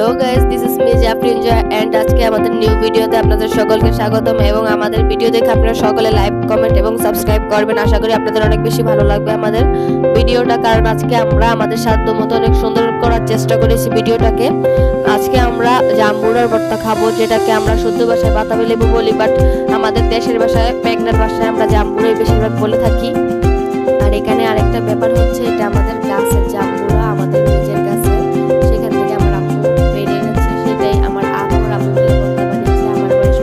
Hello guys, this is me Jafrin Joy and আজকে আমাদের new ভিডিওতে আপনাদের সকলকে স্বাগতম এবং আমাদের ভিডিও দেখে আপনারা সকলে লাইক কমেন্ট এবং সাবস্ক্রাইব করবেন। আশা করি আপনাদের অনেক বেশি ভালো লাগবে আমাদের ভিডিওটা, কারণ আজকে আমরা আমাদের সাধ্যমতো অনেক সুন্দর করার চেষ্টা করেছি ভিডিওটাকে। আজকে আমরা জাম্বুরার ভর্তা খাবো, যেটাকে আমরা শুদ্ধ ভাষায় বাতাবি লেবু বলি, বাট আমাদের দেশের ভাষায় মেঘনার ভাষায় আমরা জাম্বুরাই বেশিরভাগ বলে থাকি। আর এখানে আরেকটা ব্যাপার হচ্ছে, এটা আমাদের গাছের জাম্বুরা, আমাদের নিজের গাছে, সেখান থেকে আমার আম্মু পেড়ে এনেছে। সেটাই আমার আম্মুর আম্মু বলে বলতে পারি যে আমার বয়স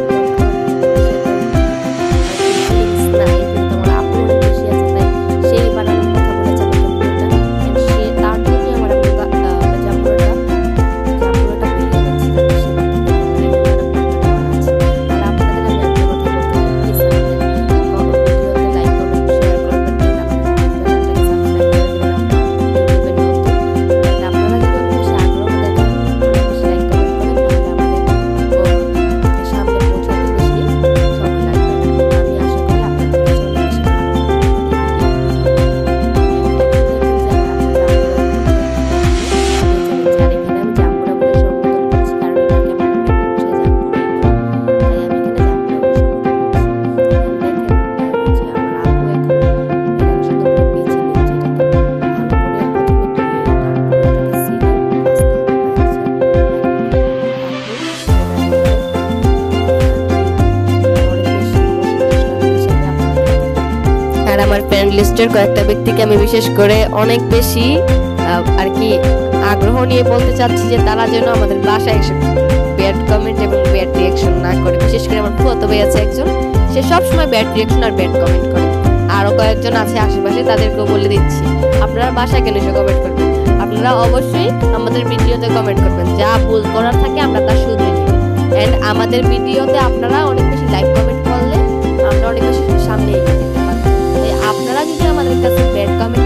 তোমার আম্মু অনেক বেশি আছে, তাই সেই বানানোর কথা বলেছে আমাকে। সে তার জন্য আমার আম্মু জাম্বুরাটা পেড়ে এনেছে। আর আপনাদের আমি একটা কথা বলতে চাই, প্লিজ আমাদের ভিডিওতে লাইক কমেন্ট শেয়ার করবেন। আমার ফ্রেন্ড লিস্টের কয়েকটা ব্যক্তিকে আমি বিশেষ করে অনেক বেশি আর কি আগ্রহ নিয়ে বলতে চাচ্ছি যে তারা যেন আমাদের বাসায় এসে ব্যাড কমেন্ট এবং ব্যাড রিয়াকশন না করে। বিশেষ করে আমার ফুয়াতো ভাই আছে একজন, সে সবসময় ব্যাড রিয়াকশন আর ব্যাড কমেন্ট করে। আরও কয়েকজন আছে আশেপাশে, তাদেরকেও বলে দিচ্ছি আপনারা বাসায় কেন এসে কমেন্ট করবেন। আপনারা অবশ্যই আমাদের ভিডিওতে কমেন্ট করবেন, যা ভুল করার থাকে আমরা তা শুধরে নিই। অ্যান্ড আমাদের ভিডিওতে আপনারা অনেক বেশি লাইক কমেন্ট করলে আমরা অনেক বেশি সামনে এগিয়ে যেতে পারি। আপনারা যদি আমাদের কাছে ব্যাড কমেন্ট